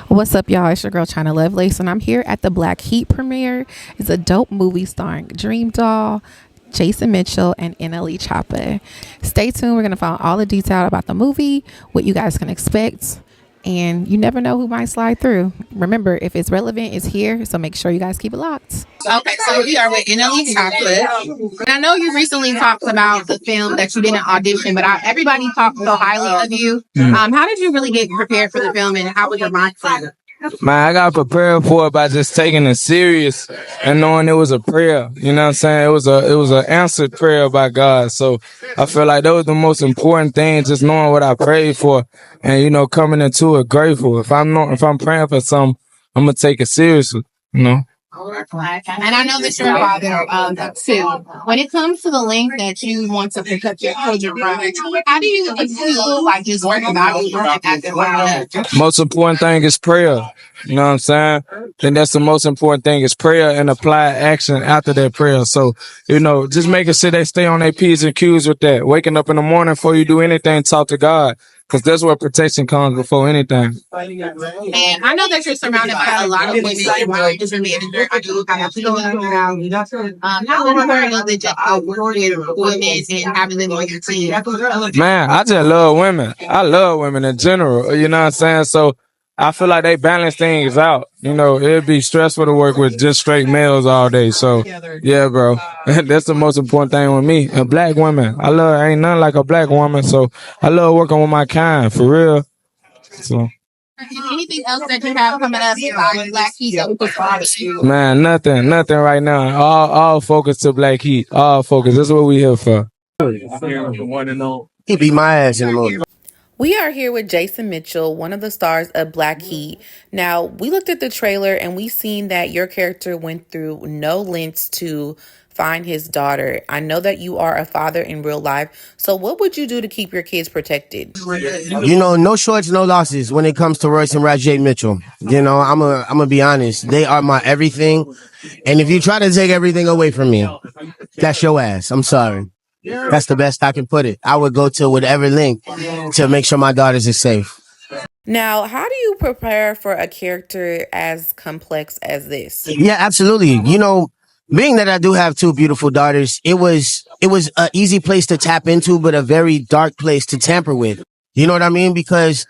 What's up, y'all? It's your girl China Lovelace, and I'm here at the Black Heat premiere. It's a dope movie starring DreamDoll, Jason Mitchell, and NLE Choppa. Stay tuned. We're going to find all the detail about the movie, what you guys can expect, and you never know who might slide through. Remember, if it's relevant, it's here, so make sure you guys keep it locked. Okay, so we are with NLE Choppa. And I know you recently talked about the film that you didn't audition, but everybody talked so highly of you. How did you really get prepared for the film, and how was your mindset? Man, I got prepared for it by just taking it serious and knowing it was a prayer. You know what I'm saying? It was an answered prayer by God. So I feel like that was the most important thing, just knowing what I prayed for and, coming into it grateful. If I'm praying for something, I'm gonna take it seriously. And I know that you're a father of two. When it comes to the length that you want to pick up your children from, how do you feel like just working out at the Most important thing is prayer. You know what I'm saying? I think that's the most important thing is prayer and apply action after that prayer. So, just making sure they stay on their P's and Q's with that. Waking up in the morning before you do anything, talk to God. Because that's where protection comes before anything. And I know that you're surrounded by a lot of women around different men. I do have to go around. How important is it just working with women and having them on your team? Man, I just love women. I love women in general. You know what I'm saying? So I feel like they balance things out. It'd be stressful to work with just straight males all day. So, yeah, bro. That's the most important thing with me. And black women. Ain't nothing like a black woman. So I love working with my kind, for real. So. Anything else that you have coming up like Black Heat? Man, nothing right now. All focus to Black Heat. All focus. That's what we here for. He beat my ass in the movie. We are here with Jason Mitchell, one of the stars of Black Heat. Now, we looked at the trailer and we seen that your character went through no lengths to find his daughter. I know that you are a father in real life. So what would you do to keep your kids protected? No shorts, no losses when it comes to Royce and Rajay Mitchell. I'm gonna be honest. They are my everything. And if you try to take everything away from me, that's your ass. I'm sorry. That's the best I can put it. I would go to whatever length to make sure my daughters are safe. Now, how do you prepare for a character as complex as this? Yeah, absolutely. Being that I do have two beautiful daughters, it was an easy place to tap into, but a very dark place to tamper with. You know what I mean? Because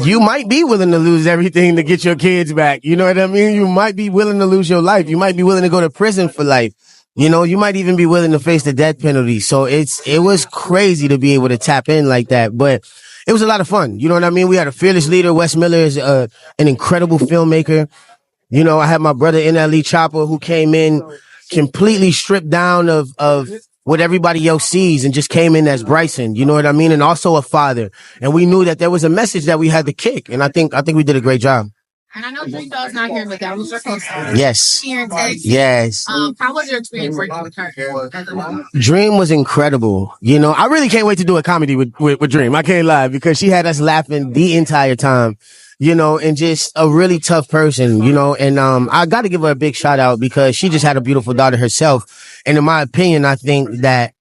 you might be willing to lose everything to get your kids back. You know what I mean? You might be willing to lose your life. You might be willing to go to prison for life. You might even be willing to face the death penalty. So it was crazy to be able to tap in like that, but it was a lot of fun. You know what I mean? We had a fearless leader. Wes Miller is an incredible filmmaker. I had my brother NLE Choppa who came in completely stripped down of what everybody else sees and just came in as Bryson. You know what I mean? And also a father. And we knew that there was a message that we had to kick. And I think we did a great job. And I know DreamDoll's not here, but that was your co-star. Yes. Here in Texas. Yes. How was your experience working with her? Dream was incredible. I really can't wait to do a comedy with Dream. I can't lie because she had us laughing the entire time. And just a really tough person, and I got to give her a big shout out because she just had a beautiful daughter herself. And in my opinion, I think that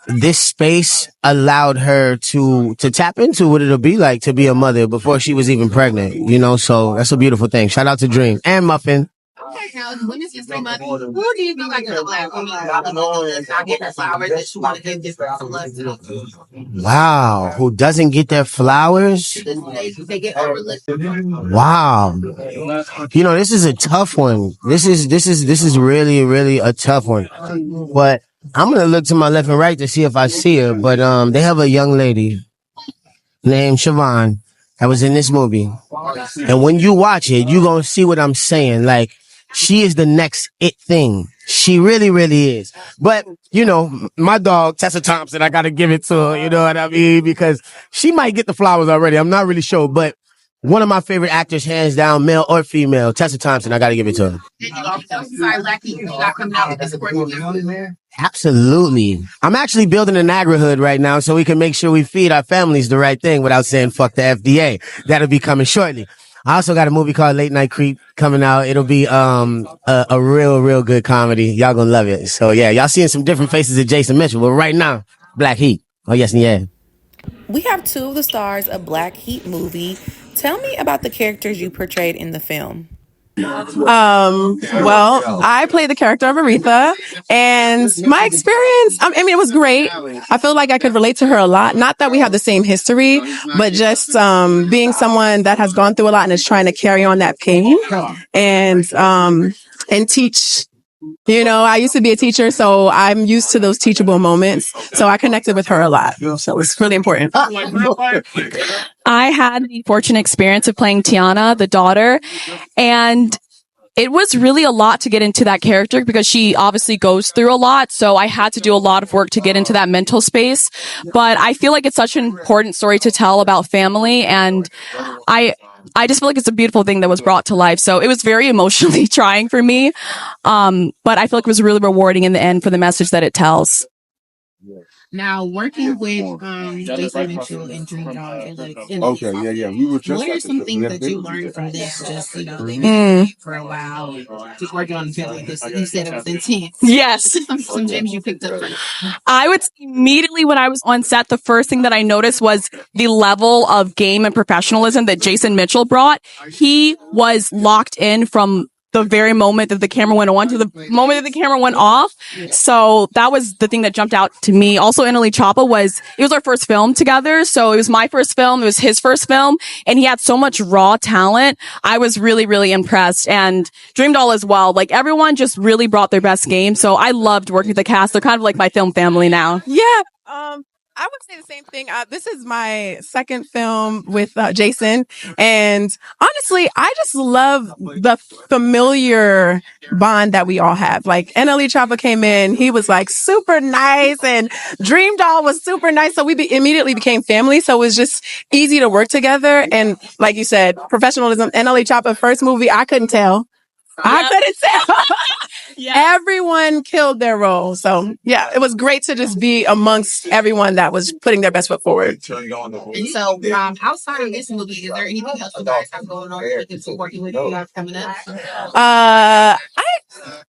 this space allowed her to tap into what it'll be like to be a mother before she was even pregnant, so that's a beautiful thing. Shout out to Dream and Muffin. Okay, now Women's History Month. Who do you feel like is a black woman not getting her flowers that she want to give this love to? Wow, who doesn't get their flowers? They get overlooked. Wow, this is a tough one. This is really, really a tough one. But I'm gonna look to my left and right to see if I see her. But they have a young lady named Siobhan that was in this movie, and when you watch it, you gonna see what I'm saying. Like, she is the next it thing. She really, really is. But, my dog, Tessa Thompson, I got to give it to her. You know what I mean? Because she might get the flowers already. I'm not really sure. But one of my favorite actors, hands down, male or female, Tessa Thompson, I got to give it to her. Absolutely. I'm actually building an agri-hood right now so we can make sure we feed our families the right thing without saying fuck the FDA. That'll be coming shortly. I also got a movie called Late Night Creep coming out. It'll be a real good comedy. Y'all gonna love it. So yeah, y'all seeing some different faces of Jason Mitchell, but right now, Black Heat. Oh yes and yeah. We have two of the stars of Black Heat movie Tell me about the characters you portrayed in the film. Well, I played the character of Aretha, and my experience, I mean, it was great. I feel like I could relate to her a lot. Not that we have the same history, but just being someone that has gone through a lot and is trying to carry on that pain and teach. You know, I used to be a teacher, so I'm used to those teachable moments. So I connected with her a lot. So it's really important. I had the fortunate experience of playing Tiana, the daughter, and it was really a lot to get into that character because she obviously goes through a lot. So I had to do a lot of work to get into that mental space. But I feel like it's such an important story to tell about family. And I just feel like it's a beautiful thing that was brought to life. So it was very emotionally trying for me. But I feel like it was really rewarding in the end for the message that it tells. Now, working with Jason Mitchell and DreamDoll, what are some things that you learned from them? Just they've been for a while, just working on the film like this. You said it was intense. Yes. Some gems you picked up from it. I would say immediately when I was on set, the first thing that I noticed was the level of game and professionalism that Jason Mitchell brought. He was locked in from the very moment that the camera went on to the moment that the camera went off. So that was the thing that jumped out to me. Also, NLE Choppa it was our first film together. So it was my first film. It was his first film. And he had so much raw talent. I was really, really impressed. And DreamDoll as well. Like everyone just really brought their best game. So I loved working with the cast. They're kind of like my film family now. Yeah. I would say the same thing. This is my second film with Jason. And honestly, I just love the familiar bond that we all have. Like NLE Choppa came in, he was like super nice, and DreamDoll was super nice. So we immediately became family. So it was just easy to work together. And like you said, professionalism, NLE Choppa first movie, I couldn't tell. I couldn't tell. Everyone killed their role. So yeah, it was great to just be amongst everyone that was putting their best foot forward. And so, outside of this movie, is there anything else you guys have going on working with you guys coming up? I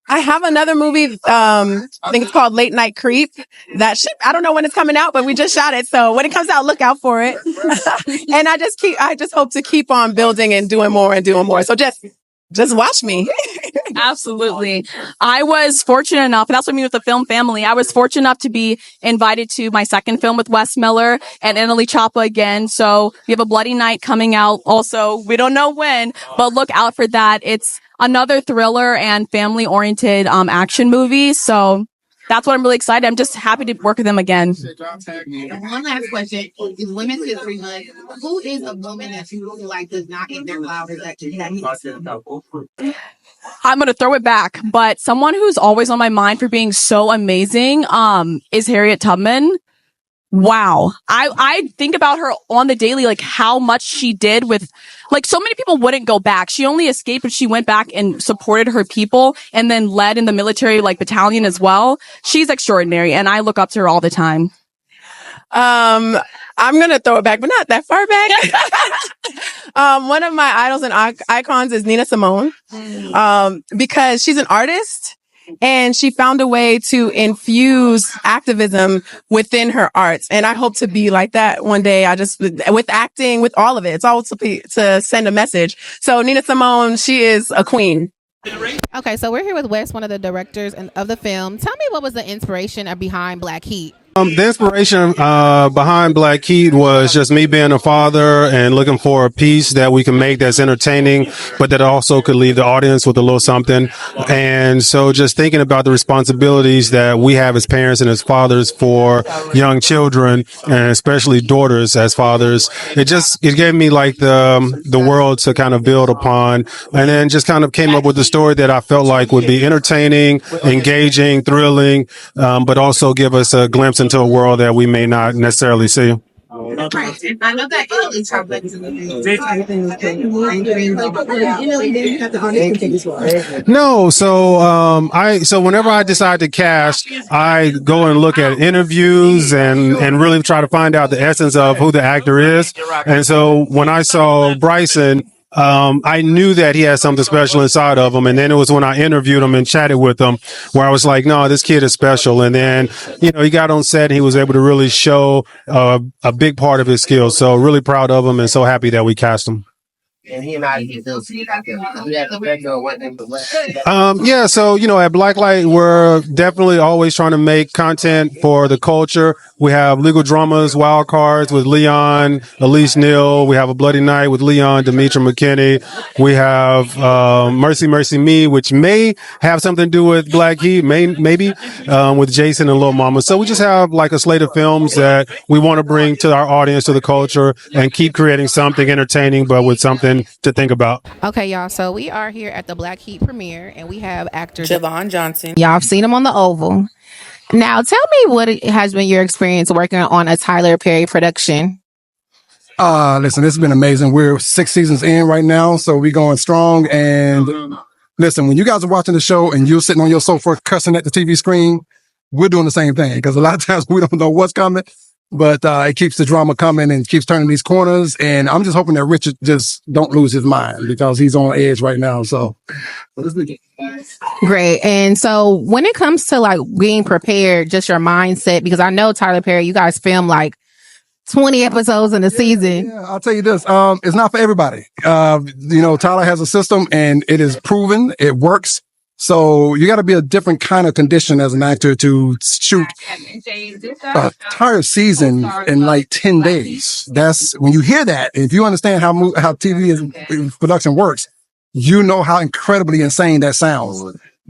have another movie. I think it's called Late Night Creep. I don't know when it's coming out, but we just shot it. So when it comes out, look out for it. And I just hope to keep on building and doing more and doing more. So just watch me. Absolutely. I was fortunate enough, and that's what I mean with the film family. I was fortunate enough to be invited to my second film with Wes Miller and NLE Choppa again. So we have a Bloody Night coming out also. We don't know when, but look out for that. It's another thriller and family oriented action movie. So that's what I'm really excited. I'm just happy to work with them again. And one last question is Women's History Month. Who is a woman that you feel like does not get their flowers that I'm going to throw it back, but someone who's always on my mind for being so amazing is Harriet Tubman. Wow. I think about her on the daily, like how much she did with, like so many people wouldn't go back. She only escaped, but she went back and supported her people and then led in the military, like battalion as well. She's extraordinary and I look up to her all the time. I'm going to throw it back, but not that far back. One of my idols and icons is Nina Simone. Because she's an artist. And she found a way to infuse activism within her arts. And I hope to be like that one day. With acting, with all of it, it's all to send a message. So Nina Simone, she is a queen. Okay, so we're here with Wes, one of the directors of the film. Tell me what was the inspiration behind Black Heat? The inspiration behind Black Heat was just me being a father and looking for a piece that we can make that's entertaining, but that also could leave the audience with a little something. And so just thinking about the responsibilities that we have as parents and as fathers for young children, and especially daughters as fathers, it gave me like the world to kind of build upon, and then just kind of came up with a story that I felt like would be entertaining, engaging, thrilling, but also give us a glimpse into a world that we may not necessarily see. I know that NLE Choppa is No, so whenever I decide to cast, I go and look at interviews and really try to find out the essence of who the actor is. And so when I saw Bryson, I knew that he had something special inside of him. And then it was when I interviewed him and chatted with him where I was like, no, this kid is special. And then, he got on set and he was able to really show a big part of his skills. So really proud of him and so happy that we cast him. And he and I did those. We had the regular one thing, but Yeah, so at Blacklight, we're definitely always trying to make content for the culture. We have legal dramas, wild cards with Leon, Elise Neal. We have a Bloody Night with Leon, Demetra McKinney. We have Mercy Mercy Me, which may have something to do with Black Heat, maybe with Jason and Lil Mama. So we just have like a slate of films that we want to bring to our audience, to the culture, and keep creating something entertaining, but with something to think about. Okay, y'all. So we are here at the Black Heat premiere, and we have actor Javon Johnson. Y'all have seen him on the Oval. Now, tell me what it has been your experience working on a Tyler Perry production. Listen, this has been amazing. We're 6 seasons in right now, so we're going strong. And listen, when you guys are watching the show and you're sitting on your sofa cussing at the TV screen, we're doing the same thing because a lot of times we don't know what's coming, but it keeps the drama coming and keeps turning these corners. And I'm just hoping that Richard just don't lose his mind because he's on edge right now. So Great. And so when it comes to like being prepared, just your mindset, because I know Tyler Perry, you guys film like 20 episodes in a season. Yeah, I'll tell you this. It's not for everybody. Tyler has a system and it is proven. It works. So you got to be a different kind of condition as an actor to shoot an entire season in like 10 days. That's when you hear that. If you understand how TV production works, you know how incredibly insane that sounds.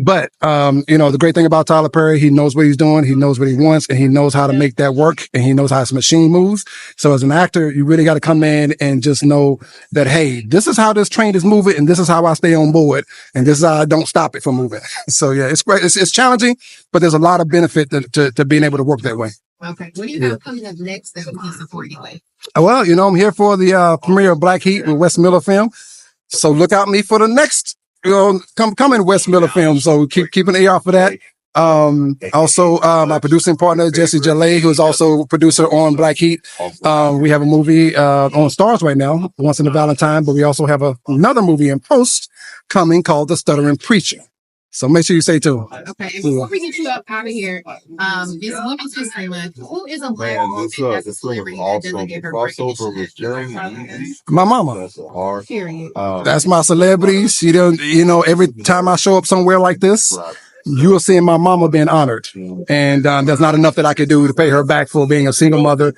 But, the great thing about Tyler Perry, he knows what he's doing. He knows what he wants and he knows how to make that work and he knows how his machine moves. So as an actor, you really got to come in and just know that, hey, this is how this train is moving and this is how I stay on board and this is how I don't stop it from moving. So yeah, it's great. It's challenging, but there's a lot of benefit to being able to work that way. Okay. What do you have coming up next that we can support you with? Well, I'm here for the premiere of Black Heat with Wes Miller film. So look out me for the next coming Wes Miller film. So keep an ear out for that. Also, my producing partner, Jesse Jalay, who is also a producer on Black Heat. We have a movie on Stars right now, Once in a Valentine, but we also have another movie in post coming called The Stuttering Preacher. So make sure you stay tuned. Okay, and before we get you up out of here, this Women's History Month, who is a Black woman that's a celebrity that doesn't get her recognition? My mama. Period. That's my celebrity. She don't, every time I show up somewhere like this, you will see my mama being honored. And there's not enough that I could do to pay her back for being a single mother,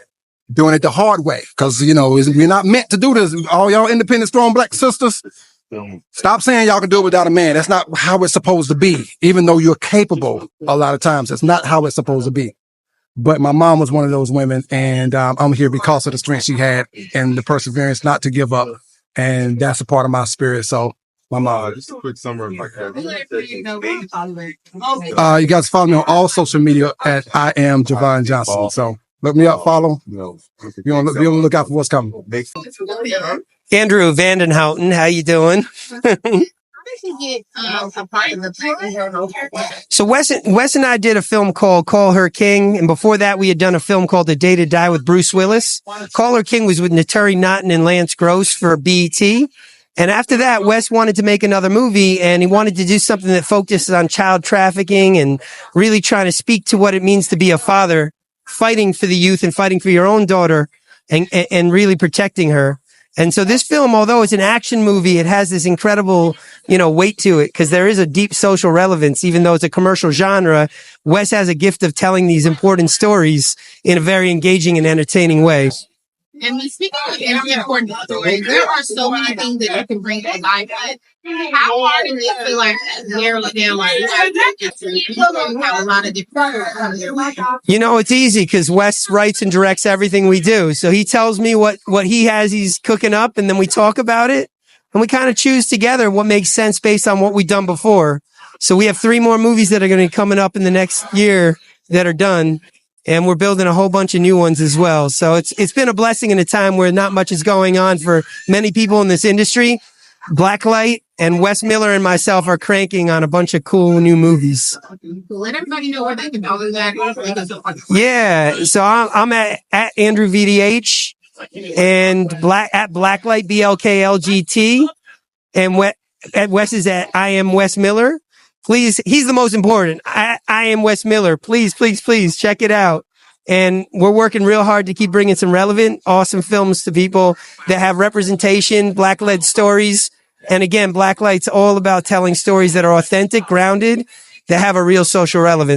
doing it the hard way. Because, we're not meant to do this. All y'all independent, strong Black sisters, stop saying y'all can do it without a man. That's not how it's supposed to be. Even though you're capable a lot of times, that's not how it's supposed to be. But my mom was one of those women, and I'm here because of the strength she had and the perseverance not to give up. And that's a part of my spirit. So my mom. Just a quick summary. You guys follow me on all social media at I am Javon Johnson. So look me up, follow. Be on the lookout for what's coming. Andrew Vandenhouten, how you doing? So Wes and I did a film called Call Her King, and before that we had done a film called A Day to Die with Bruce Willis. Call Her King was with Naturi Naughton and Lance Gross for BET. And after that, Wes wanted to make another movie, and he wanted to do something that focuses on child trafficking and really trying to speak to what it means to be a father, fighting for the youth and fighting for your own daughter and really protecting her. And so this film, although it's an action movie, it has this incredible, weight to it because there is a deep social relevance. Even though it's a commercial genre, Wes has a gift of telling these important stories in a very engaging and entertaining way. And speaking of important stories, there are so many things that you can bring to life. How hard is it to narrow it down? Have a lot of different. It's easy because Wes writes and directs everything we do. So he tells me what he has he's cooking up, and then we talk about it, and we kind of choose together what makes sense based on what we've done before. So we have 3 more movies that are going to be coming up in the next year that are done. And we're building a whole bunch of new ones as well. So it's been a blessing in a time where not much is going on for many people in this industry. Blacklight and Wes Miller and myself are cranking on a bunch of cool new movies. Let everybody know where they can follow that. Yeah. So I'm at Andrew VDH and at Blacklight BLKLGT, and Wes is at I am Wes Miller. Please, he's the most important. I am Wes Miller. Please, please, please check it out. And we're working real hard to keep bringing some relevant, awesome films to people that have representation, Black-led stories. And again, Blacklight's all about telling stories that are authentic, grounded, that have a real social relevance.